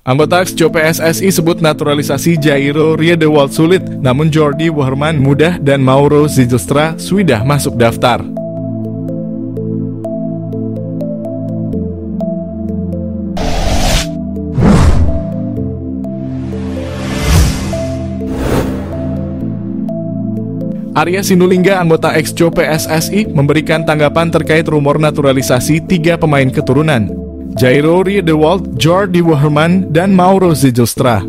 Anggota Exco PSSI sebut naturalisasi Jairo Riedewald sulit, namun Jordi Wehrman mudah dan Mauro Zijlstra sudah masuk daftar. Arya Sinulinga, anggota Exco PSSI, memberikan tanggapan terkait rumor naturalisasi 3 pemain keturunan, Jairo Riedewald, Jordi Wehrman, dan Mauro Zijlstra.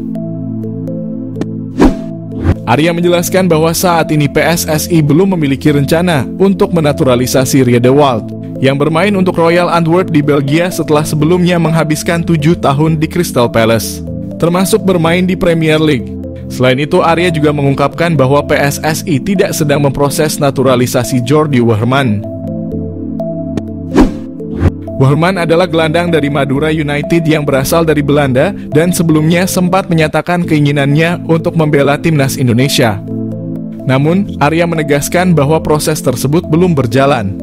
Arya menjelaskan bahwa saat ini PSSI belum memiliki rencana untuk menaturalisasi Riedewald, yang bermain untuk Royal Antwerp di Belgia setelah sebelumnya menghabiskan 7 tahun di Crystal Palace, termasuk bermain di Premier League. Selain itu, Arya juga mengungkapkan bahwa PSSI tidak sedang memproses naturalisasi Jordi Wehrman. Wehrman adalah gelandang dari Madura United yang berasal dari Belanda dan sebelumnya sempat menyatakan keinginannya untuk membela timnas Indonesia. Namun, Arya menegaskan bahwa proses tersebut belum berjalan.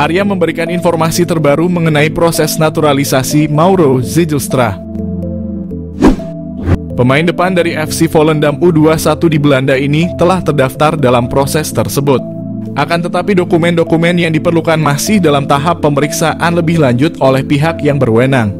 Arya memberikan informasi terbaru mengenai proses naturalisasi Mauro Zijlstra. Pemain depan dari FC Volendam U21 di Belanda ini telah terdaftar dalam proses tersebut. Akan tetapi dokumen-dokumen yang diperlukan masih dalam tahap pemeriksaan lebih lanjut oleh pihak yang berwenang.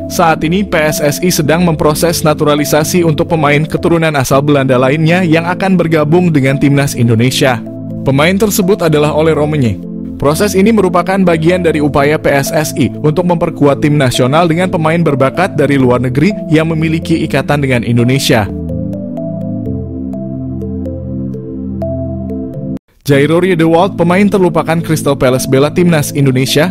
Saat ini PSSI sedang memproses naturalisasi untuk pemain keturunan asal Belanda lainnya yang akan bergabung dengan timnas Indonesia. Pemain tersebut adalah Ole Rommenje. Proses ini merupakan bagian dari upaya PSSI untuk memperkuat tim nasional dengan pemain berbakat dari luar negeri yang memiliki ikatan dengan Indonesia. Jairo Riedewald, pemain terlupakan Crystal Palace bela timnas Indonesia.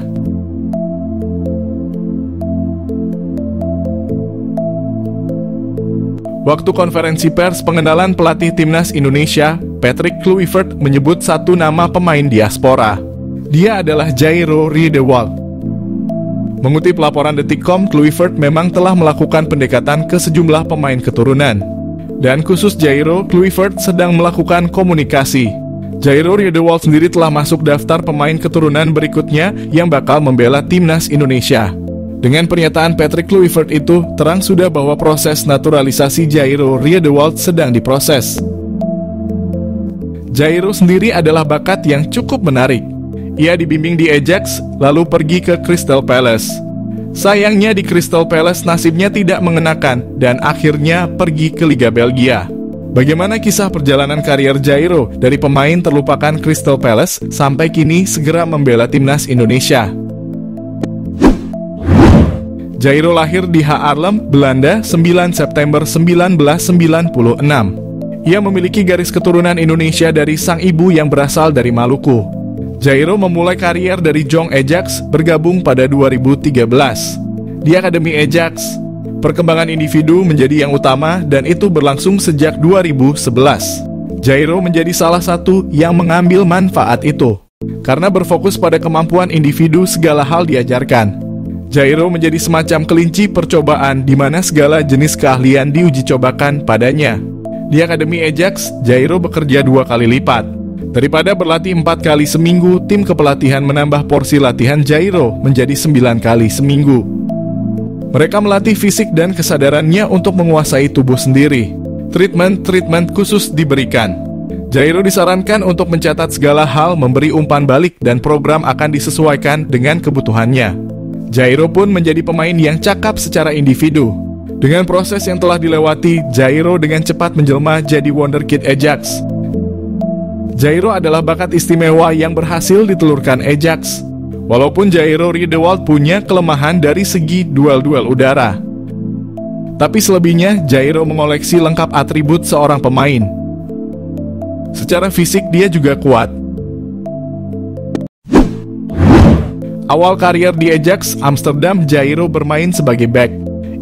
Waktu konferensi pers pengenalan pelatih timnas Indonesia, Patrick Kluivert menyebut satu nama pemain diaspora. Dia adalah Jairo Riedewald. Mengutip laporan Detikcom, Kluivert memang telah melakukan pendekatan ke sejumlah pemain keturunan. Dan khusus Jairo, Kluivert sedang melakukan komunikasi. Jairo Riedewald sendiri telah masuk daftar pemain keturunan berikutnya yang bakal membela timnas Indonesia. Dengan pernyataan Patrick Kluivert itu, terang sudah bahwa proses naturalisasi Jairo Riedewald sedang diproses. Jairo sendiri adalah bakat yang cukup menarik. Ia dibimbing di Ajax, lalu pergi ke Crystal Palace. Sayangnya di Crystal Palace nasibnya tidak mengenakan dan akhirnya pergi ke Liga Belgia. Bagaimana kisah perjalanan karier Jairo dari pemain terlupakan Crystal Palace sampai kini segera membela timnas Indonesia? Jairo lahir di Haarlem, Belanda, 9 September 1996. Ia memiliki garis keturunan Indonesia dari sang ibu yang berasal dari Maluku. Jairo memulai karier dari Jong Ajax, bergabung pada 2013. Di Akademi Ajax, perkembangan individu menjadi yang utama dan itu berlangsung sejak 2011. Jairo menjadi salah satu yang mengambil manfaat itu. Karena berfokus pada kemampuan individu, segala hal diajarkan. Jairo menjadi semacam kelinci percobaan di mana segala jenis keahlian diuji cobakan padanya. Di Akademi Ajax, Jairo bekerja 2 kali lipat. Daripada berlatih 4 kali seminggu, tim kepelatihan menambah porsi latihan Jairo menjadi 9 kali seminggu. Mereka melatih fisik dan kesadarannya untuk menguasai tubuh sendiri. Treatment khusus diberikan. Jairo disarankan untuk mencatat segala hal, memberi umpan balik, dan program akan disesuaikan dengan kebutuhannya. Jairo pun menjadi pemain yang cakap secara individu. Dengan proses yang telah dilewati, Jairo dengan cepat menjelma jadi wonderkid Ajax. Jairo adalah bakat istimewa yang berhasil ditelurkan Ajax. Walaupun Jairo Riedewald punya kelemahan dari segi duel-duel udara, tapi selebihnya Jairo mengoleksi lengkap atribut seorang pemain. Secara fisik dia juga kuat. Awal karier di Ajax Amsterdam, Jairo bermain sebagai back.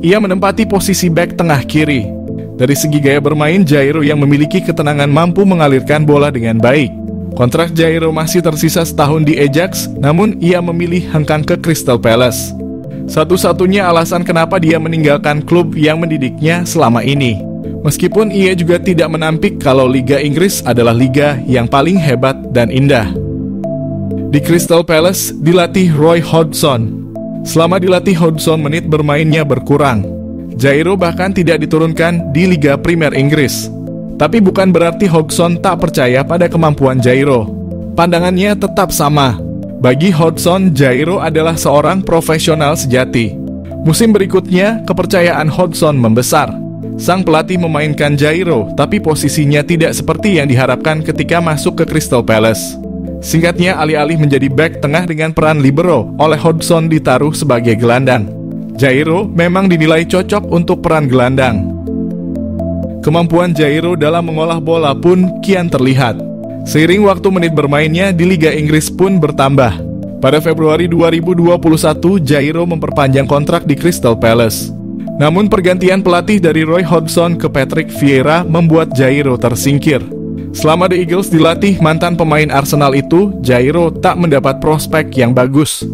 Ia menempati posisi back tengah kiri. Dari segi gaya bermain, Jairo yang memiliki ketenangan mampu mengalirkan bola dengan baik. Kontrak Jairo masih tersisa setahun di Ajax, namun ia memilih hengkang ke Crystal Palace. Satu-satunya alasan kenapa dia meninggalkan klub yang mendidiknya selama ini. Meskipun ia juga tidak menampik kalau Liga Inggris adalah liga yang paling hebat dan indah. Di Crystal Palace dilatih Roy Hodgson. Selama dilatih Hodgson, menit bermainnya berkurang. Jairo bahkan tidak diturunkan di Liga Primer Inggris. Tapi bukan berarti Hodgson tak percaya pada kemampuan Jairo. Pandangannya tetap sama. Bagi Hodgson, Jairo adalah seorang profesional sejati. Musim berikutnya, kepercayaan Hodgson membesar. Sang pelatih memainkan Jairo, tapi posisinya tidak seperti yang diharapkan ketika masuk ke Crystal Palace. Singkatnya, alih-alih menjadi bek tengah dengan peran libero, oleh Hodgson ditaruh sebagai gelandang. Jairo memang dinilai cocok untuk peran gelandang. Kemampuan Jairo dalam mengolah bola pun kian terlihat. Seiring waktu menit bermainnya di Liga Inggris pun bertambah. Pada Februari 2021, Jairo memperpanjang kontrak di Crystal Palace. Namun pergantian pelatih dari Roy Hodgson ke Patrick Vieira membuat Jairo tersingkir. Selama The Eagles dilatih mantan pemain Arsenal itu, Jairo tak mendapat prospek yang bagus.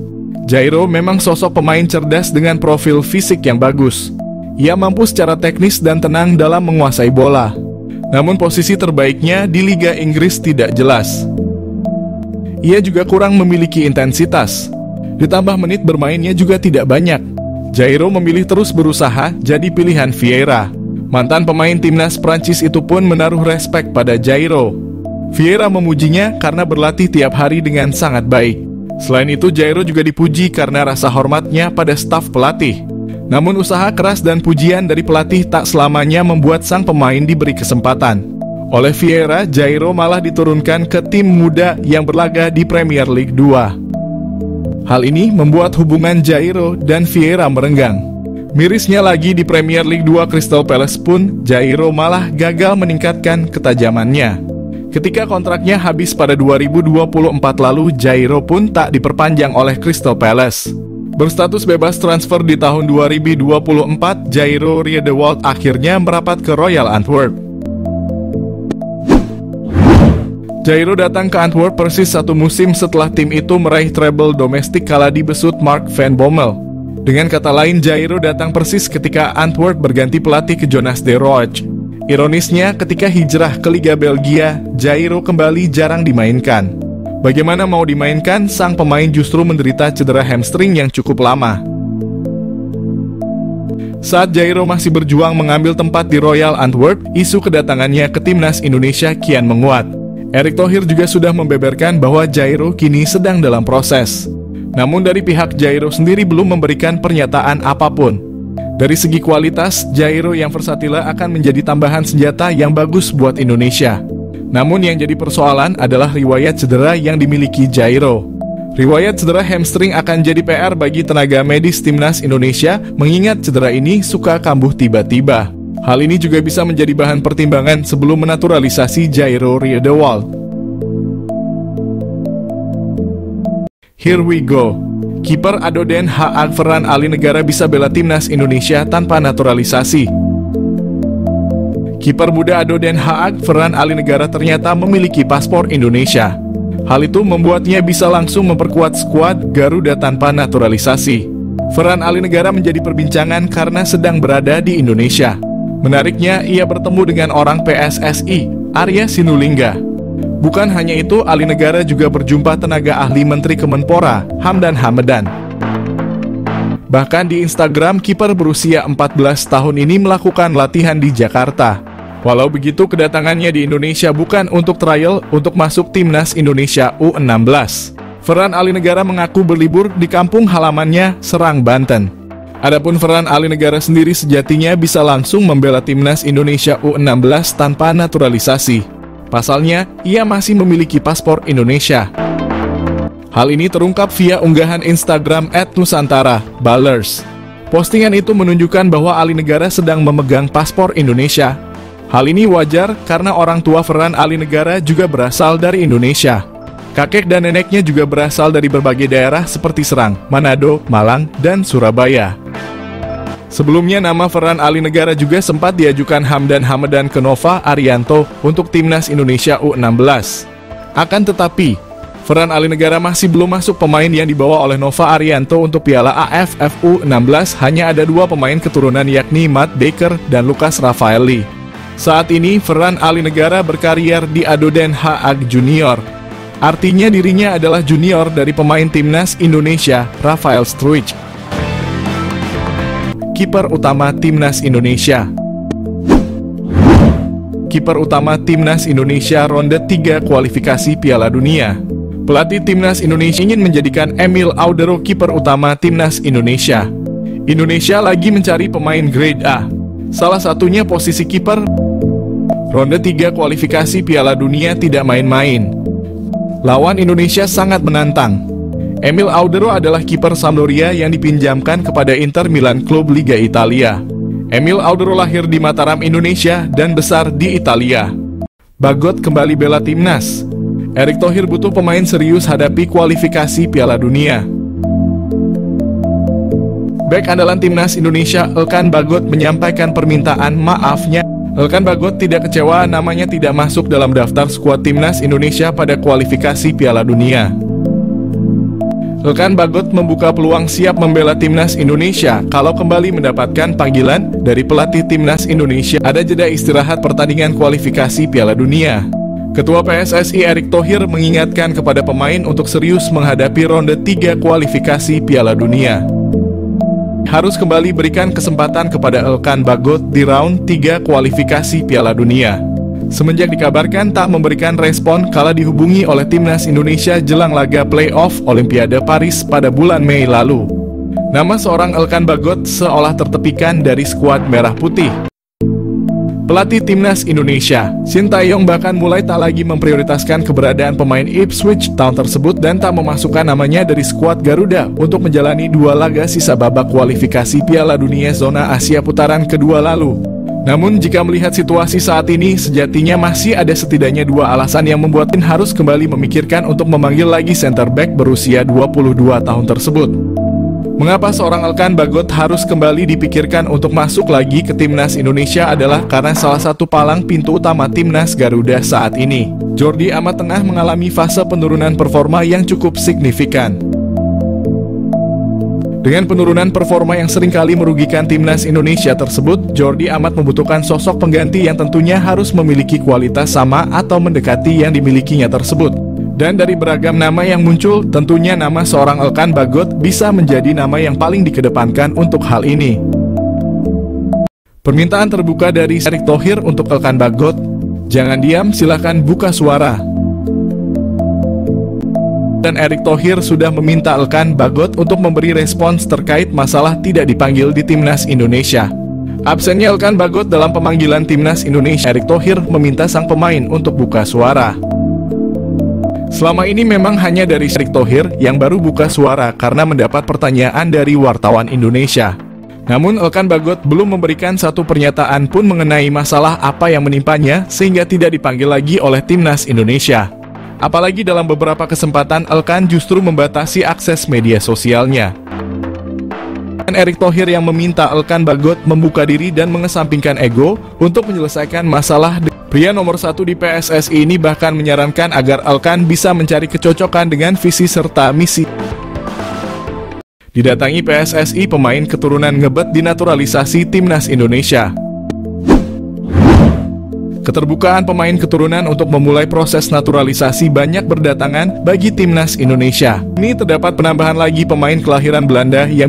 Jairo memang sosok pemain cerdas dengan profil fisik yang bagus. Ia mampu secara teknis dan tenang dalam menguasai bola. Namun posisi terbaiknya di Liga Inggris tidak jelas. Ia juga kurang memiliki intensitas. Ditambah menit bermainnya juga tidak banyak. Jairo memilih terus berusaha jadi pilihan Vieira. Mantan pemain timnas Prancis itu pun menaruh respek pada Jairo. Vieira memujinya karena berlatih tiap hari dengan sangat baik. Selain itu, Jairo juga dipuji karena rasa hormatnya pada staf pelatih. Namun usaha keras dan pujian dari pelatih tak selamanya membuat sang pemain diberi kesempatan. Oleh Vieira, Jairo malah diturunkan ke tim muda yang berlaga di Premier League 2. Hal ini membuat hubungan Jairo dan Vieira merenggang. Mirisnya lagi di Premier League 2 Crystal Palace pun, Jairo malah gagal meningkatkan ketajamannya. Ketika kontraknya habis pada 2024 lalu, Jairo pun tak diperpanjang oleh Crystal Palace. Berstatus bebas transfer di tahun 2024, Jairo Riedewald akhirnya merapat ke Royal Antwerp. Jairo datang ke Antwerp persis satu musim setelah tim itu meraih treble domestik kala dibesut Mark van Bommel. Dengan kata lain, Jairo datang persis ketika Antwerp berganti pelatih ke Jonas de Rooij. Ironisnya, ketika hijrah ke Liga Belgia, Jairo kembali jarang dimainkan. Bagaimana mau dimainkan, sang pemain justru menderita cedera hamstring yang cukup lama. Saat Jairo masih berjuang mengambil tempat di Royal Antwerp, isu kedatangannya ke timnas Indonesia kian menguat. Erick Thohir juga sudah membeberkan bahwa Jairo kini sedang dalam proses. Namun dari pihak Jairo sendiri belum memberikan pernyataan apapun. Dari segi kualitas, Jairo yang versatila akan menjadi tambahan senjata yang bagus buat Indonesia. Namun yang jadi persoalan adalah riwayat cedera yang dimiliki Jairo. Riwayat cedera hamstring akan jadi PR bagi tenaga medis timnas Indonesia, mengingat cedera ini suka kambuh tiba-tiba. Hal ini juga bisa menjadi bahan pertimbangan sebelum menaturalisasi Jairo Riedewald. Here we go. Kiper ADO Den Haag Ferran Ali Negara bisa bela timnas Indonesia tanpa naturalisasi. Kiper muda ADO Den Haag Ferran Ali Negara ternyata memiliki paspor Indonesia. Hal itu membuatnya bisa langsung memperkuat skuad Garuda tanpa naturalisasi. Ferran Ali Negara menjadi perbincangan karena sedang berada di Indonesia. Menariknya, ia bertemu dengan orang PSSI, Arya Sinulinga. Bukan hanya itu, Ali Negara juga berjumpa tenaga ahli Menteri Kemenpora, Hamdan Hamadan. Bahkan di Instagram, kiper berusia 14 tahun ini melakukan latihan di Jakarta. Walau begitu, kedatangannya di Indonesia bukan untuk trial untuk masuk timnas Indonesia U16. Ferran Ali Negara mengaku berlibur di kampung halamannya, Serang, Banten. Adapun Ferran Ali Negara sendiri sejatinya bisa langsung membela timnas Indonesia U16 tanpa naturalisasi. Pasalnya, ia masih memiliki paspor Indonesia. Hal ini terungkap via unggahan Instagram @nusantara_ballers. Postingan itu menunjukkan bahwa Ali Negara sedang memegang paspor Indonesia. Hal ini wajar karena orang tua Ferran Ali Negara juga berasal dari Indonesia. Kakek dan neneknya juga berasal dari berbagai daerah seperti Serang, Manado, Malang, dan Surabaya. Sebelumnya nama Ferran Ali Negara juga sempat diajukan Hamdan Hamadan ke Nova Arianto untuk timnas Indonesia U16. Akan tetapi, Ferran Ali Negara masih belum masuk pemain yang dibawa oleh Nova Arianto untuk Piala AFF U16. Hanya ada 2 pemain keturunan yakni Matt Baker dan Lucas Rafaeli. Saat ini, Ferran Ali Negara berkarier di ADO Den Haag Junior. Artinya dirinya adalah junior dari pemain timnas Indonesia, Rafael Struijk. kiper utama Timnas Indonesia. Kiper utama Timnas Indonesia ronde 3 kualifikasi Piala Dunia. Pelatih Timnas Indonesia ingin menjadikan Emil Audero kiper utama Timnas Indonesia. Indonesia lagi mencari pemain grade A. Salah satunya posisi kiper. Ronde 3 kualifikasi Piala Dunia tidak main-main. Lawan Indonesia sangat menantang. Emil Audero adalah kiper Sampdoria yang dipinjamkan kepada Inter Milan klub Liga Italia. Emil Audero lahir di Mataram, Indonesia dan besar di Italia. Bagot kembali bela Timnas. Erick Thohir butuh pemain serius hadapi kualifikasi Piala Dunia. Bek andalan Timnas Indonesia Elkan Bagot menyampaikan permintaan maafnya. Elkan Bagot tidak kecewa namanya tidak masuk dalam daftar skuad Timnas Indonesia pada kualifikasi Piala Dunia. Elkan Bagot membuka peluang siap membela Timnas Indonesia kalau kembali mendapatkan panggilan dari pelatih Timnas Indonesia. Ada jeda istirahat pertandingan kualifikasi Piala Dunia. Ketua PSSI Erick Thohir mengingatkan kepada pemain untuk serius menghadapi ronde 3 kualifikasi Piala Dunia. Harus kembali berikan kesempatan kepada Elkan Bagot di round 3 kualifikasi Piala Dunia. Semenjak dikabarkan tak memberikan respon kala dihubungi oleh Timnas Indonesia jelang laga playoff Olimpiade Paris pada bulan Mei lalu. Nama seorang Elkan Bagot seolah tertepikan dari skuad merah putih. Pelatih Timnas Indonesia, Shin Tae-yong bahkan mulai tak lagi memprioritaskan keberadaan pemain Ipswich Town tersebut dan tak memasukkan namanya dari skuad Garuda untuk menjalani 2 laga sisa babak kualifikasi Piala Dunia zona Asia putaran kedua lalu. Namun jika melihat situasi saat ini, sejatinya masih ada setidaknya 2 alasan yang membuat tim harus kembali memikirkan untuk memanggil lagi center back berusia 22 tahun tersebut. Mengapa seorang Elkan Bagot harus kembali dipikirkan untuk masuk lagi ke Timnas Indonesia adalah karena salah satu palang pintu utama Timnas Garuda saat ini, Jordi Amat, tengah mengalami fase penurunan performa yang cukup signifikan. Dengan penurunan performa yang seringkali merugikan Timnas Indonesia tersebut, Jordi Amat membutuhkan sosok pengganti yang tentunya harus memiliki kualitas sama atau mendekati yang dimilikinya tersebut. Dan dari beragam nama yang muncul, tentunya nama seorang Elkan Bagot bisa menjadi nama yang paling dikedepankan untuk hal ini. Permintaan terbuka dari Erick Thohir untuk Elkan Bagot. Jangan diam, silahkan buka suara. Dan Erick Thohir sudah meminta Elkan Bagot untuk memberi respons terkait masalah tidak dipanggil di Timnas Indonesia. Absennya Elkan Bagot dalam pemanggilan Timnas Indonesia, Erick Thohir meminta sang pemain untuk buka suara. Selama ini memang hanya dari Erick Thohir yang baru buka suara karena mendapat pertanyaan dari wartawan Indonesia. Namun Elkan Bagot belum memberikan satu pernyataan pun mengenai masalah apa yang menimpanya sehingga tidak dipanggil lagi oleh Timnas Indonesia. Apalagi dalam beberapa kesempatan Elkan justru membatasi akses media sosialnya. Dan Erick Thohir yang meminta Elkan Bagot membuka diri dan mengesampingkan ego untuk menyelesaikan masalah. Pria nomor 1 di PSSI ini bahkan menyarankan agar Elkan bisa mencari kecocokan dengan visi serta misi. Didatangi PSSI, pemain keturunan ngebet dinaturalisasi Timnas Indonesia. Keterbukaan pemain keturunan untuk memulai proses naturalisasi banyak berdatangan bagi Timnas Indonesia. Ini terdapat penambahan lagi pemain kelahiran Belanda yang